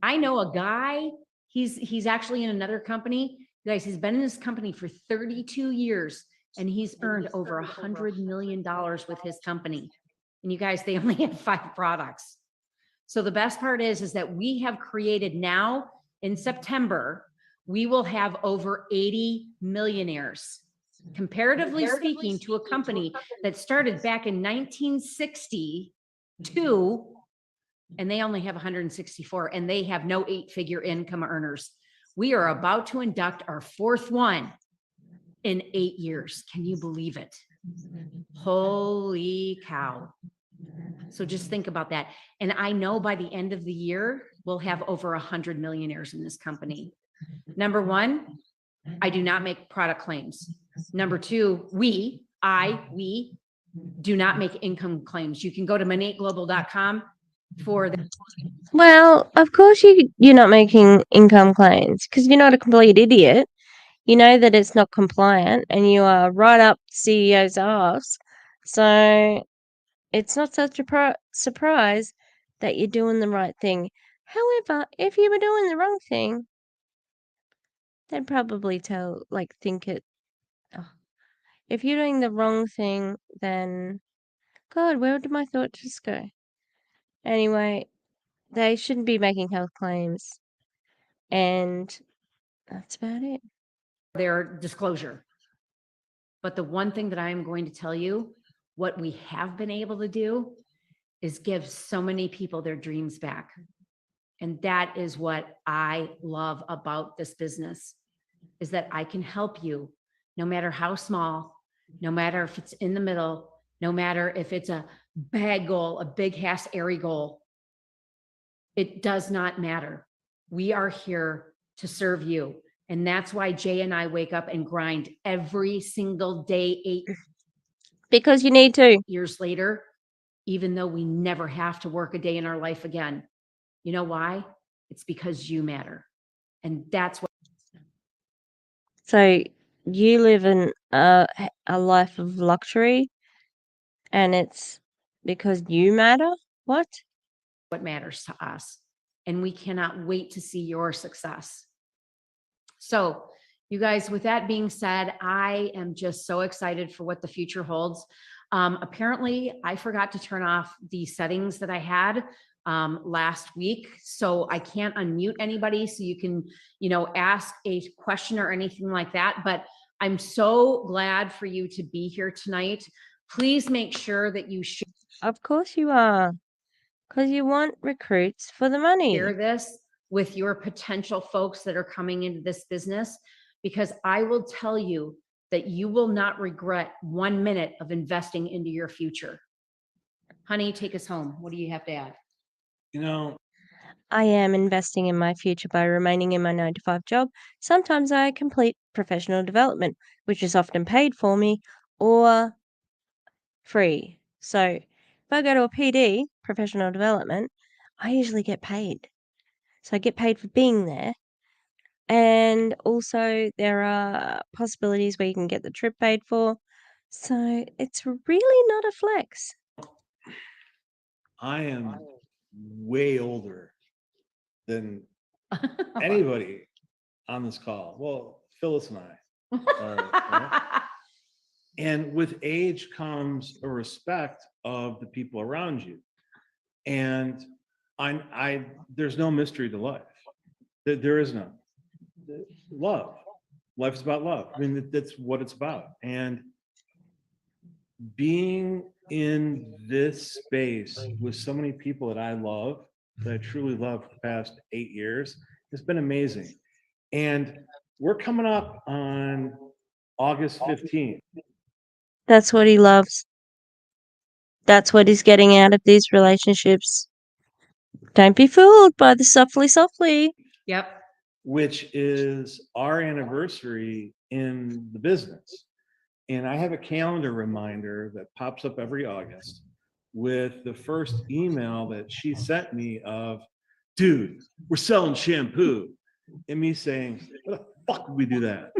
I know a guy, he's actually in another company. You guys, he's been in this company for 32 years and he's earned over $100 million with his company. And you guys, they only have 5 products. So the best part is that we have created now in September, we will have over 80 millionaires. Comparatively speaking, to a company that started back in 1962, and they only have 164, and they have no 8-figure income earners. We are about to induct our 4th one in 8 years. Can you believe it? Holy cow. So just think about that. And I know by the end of the year, we'll have over 100 millionaires in this company. Number 1, I do not make product claims. Number 2, we do not make income claims. You can go to monatglobal.com for the Well, of course you're not making income claims because you're not a complete idiot. You know that it's not compliant and you are right up CEO's arse. So it's not such a surprise that you're doing the right thing. However, if you were doing the wrong thing, they'd probably think it. Oh, if you're doing the wrong thing, then God, where did my thought just go? Anyway, they shouldn't be making health claims, and that's about it. their disclosure. But the one thing that I am going to tell you, what we have been able to do is give so many people their dreams back. And that is what I love about this business, is that I can help you no matter how small, no matter if it's in the middle, no matter if it's a big goal, a big ass airy goal. It does not matter. We are here to serve you. And that's why Jay and I wake up and grind every single day, Because you need to. 8 years later, even though we never have to work a day in our life again. You know why? It's because you matter. And that's what. So you live in a life of luxury, and it's because you matter? What? What matters to us. And we cannot wait to see your success. So, you guys, with that being said, I am just so excited for what the future holds. Apparently, I forgot to turn off the settings that I had last week. So I can't unmute anybody. So you can, ask a question or anything like that. But I'm so glad for you to be here tonight. Please make sure that you share. Of course you are. Because you want recruits for the money. Share this with your potential folks that are coming into this business, because I will tell you that you will not regret 1 minute of investing into your future. Honey, take us home. What do you have to add? I am investing in my future by remaining in my 9-to-5 job. Sometimes I complete professional development, which is often paid for me or free. So if I go to a PD, professional development, I usually get paid. So I get paid for being there. And also there are possibilities where you can get the trip paid for. So it's really not a flex. I am way older than anybody on this call. Well, Phyllis and I. Right? And with age comes a respect of the people around you. And there's no mystery to life. There is none. Love. Life is about love. I mean, that's what it's about. And being in this space with so many people that I love, that I truly love for the past 8 years, has been amazing. And we're coming up on August 15th. That's what he loves. That's what he's getting out of these relationships. Don't be fooled by the softly. Yep. Which is our anniversary in the business. And I have a calendar reminder that pops up every August with the first email that she sent me of, dude, we're selling shampoo. And me saying, what the fuck would we do that?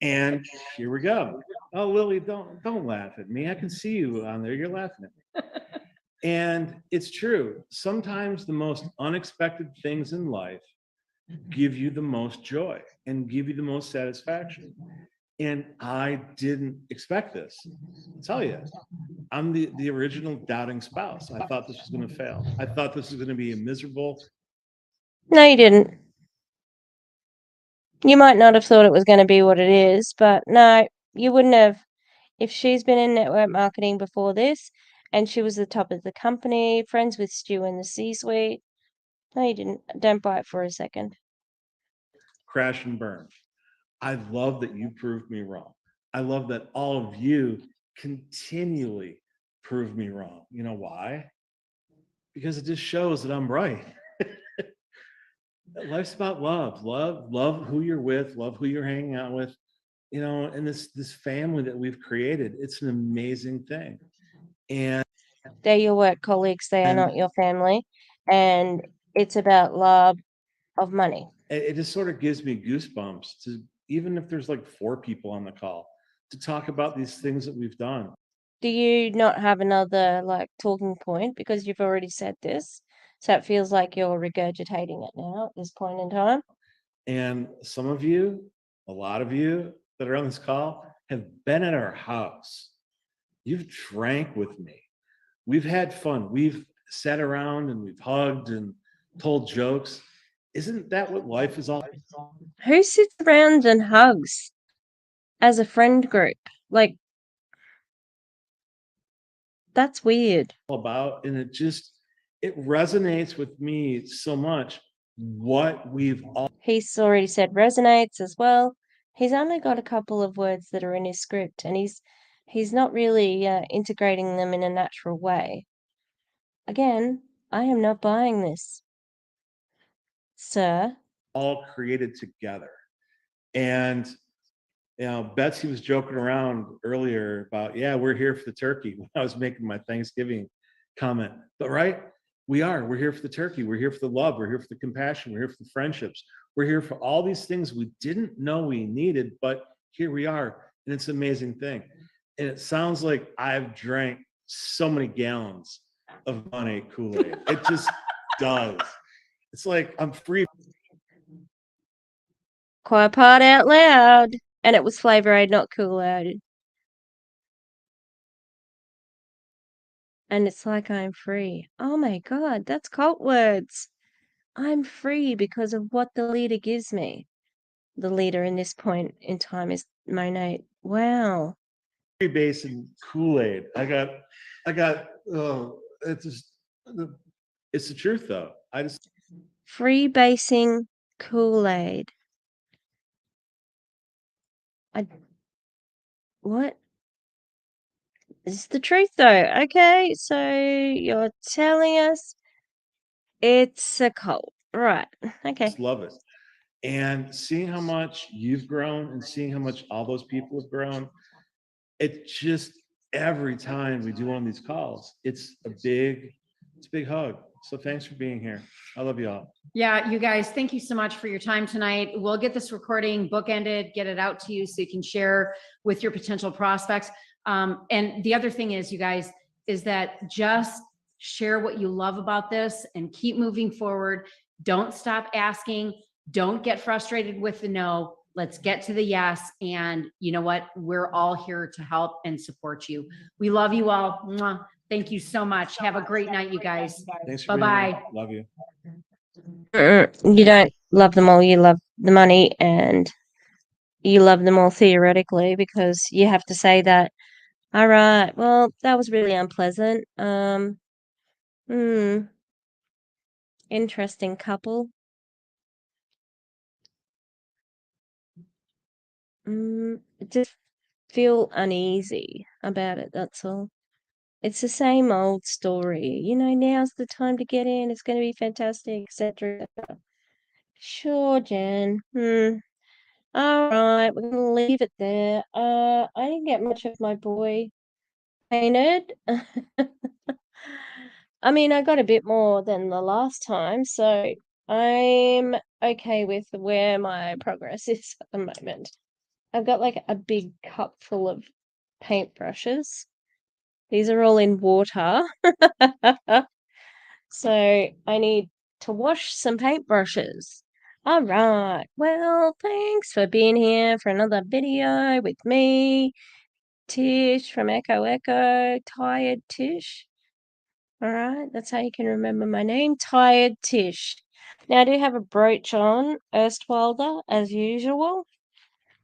And here we go. Oh, Lily, don't laugh at me. I can see you on there. You're laughing at me. And it's true. Sometimes the most unexpected things in life give you the most joy and give you the most satisfaction. And I didn't expect this. I'll tell you, I'm the original doubting spouse. I thought this was going to fail. I thought this was going to be a miserable. No, you didn't. You might not have thought it was going to be what it is, but no, you wouldn't have. If she's been in network marketing before this and she was the top of the company, friends with Stu in the C-suite, no, you didn't. Don't buy it for a second. Crash and burn. I love that you proved me wrong. I love that all of you continually prove me wrong. You know why? Because it just shows that I'm right. Life's about love. Love who you're with, love who you're hanging out with. you know, and this family that we've created, it's an amazing thing. And They're your work colleagues, they are not your family. And it's about love of money. it just sort of gives me goosebumps to, even if there's like 4 people on the call, to talk about these things that we've done. Do you not have another like talking point because you've already said this? So it feels like you're regurgitating it now at this point in time. And some of you, a lot of you that are on this call, have been at our house. You've drank with me. We've had fun. We've sat around and we've hugged and told jokes. Isn't that what life is all Who sits around and hugs as a friend group? Like, that's weird. about? And it resonates with me so much what we've all. He's already said resonates as well. He's only got a couple of words that are in his script, and he's not really integrating them in a natural way. Again, I am not buying this, sir. all created together. And you know, Betsy was joking around earlier about, yeah, we're here for the turkey when I was making my Thanksgiving comment. But right, we're here for the turkey. We're here for the love. We're here for the compassion. We're here for the friendships. We're here for all these things we didn't know we needed, but here we are. And it's an amazing thing. And it sounds like I've drank so many gallons of Monat Kool-Aid. It just does. It's like I'm free. Quiet part out loud. And it was Flavor Aid, not Kool-Aid. And it's like I'm free. Oh my God, that's cult words. I'm free because of what the leader gives me. The leader in this point in time is Monat. Wow. Base and Kool-Aid. I got it's just it's the truth though. Freebasing Kool-Aid. What? It's the truth though. Okay, so you're telling us it's a cult. Right. Okay. just love it. And seeing how much you've grown and seeing how much all those people have grown, it's just every time we do one of these calls, it's a big hug. So thanks for being here. I love you all. Yeah, you guys, thank you so much for your time tonight. We'll get this recording bookended, get it out to you so you can share with your potential prospects. And the other thing is, you guys, is that just share what you love about this and keep moving forward. Don't stop asking. Don't get frustrated with the no. Let's get to the yes. And you know what? We're all here to help and support you. We love you all. Mwah. Thank you so much. Have a great night, you guys. Thanks for Bye-bye. being here. Love you. You don't love them all, you love the money, and you love them all theoretically because you have to say that, all right, well, that was really unpleasant. Interesting couple. Just feel uneasy about it, that's all. It's the same old story. You know, now's the time to get in. It's going to be fantastic, etc. Sure, Jen. All right, we're gonna leave it there. I didn't get much of my boy painted. I mean, I got a bit more than the last time, so I'm okay with where my progress is at the moment. I've got like a big cup full of paintbrushes. These are all in water. So I need to wash some paintbrushes. All right. Well, thanks for being here for another video with me, Tish from Echo Echo, Tired Tish. All right. That's how you can remember my name, Tired Tish. Now, I do have a brooch on, Erstwilder, as usual.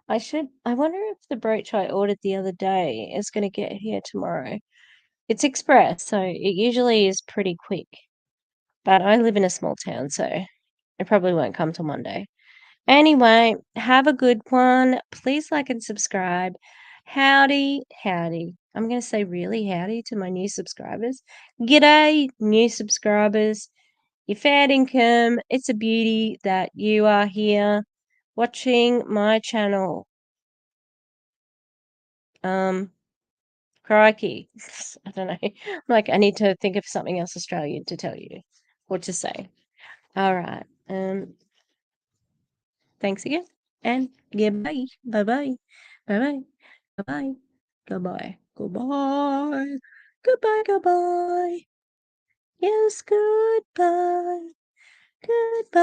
I wonder if the brooch I ordered the other day is going to get here tomorrow. It's express, so it usually is pretty quick. But I live in a small town, so it probably won't come till Monday. Anyway, have a good one. Please like and subscribe. Howdy, howdy. I'm going to say really howdy to my new subscribers. G'day, new subscribers. Your fair income. It's a beauty that you are here watching my channel. Crikey. I don't know. Like, I need to think of something else Australian to tell you or to say. All right. Thanks again. And goodbye. Bye-bye. Bye-bye. Bye-bye. Goodbye. Goodbye. Goodbye. Goodbye. Yes, goodbye. Goodbye.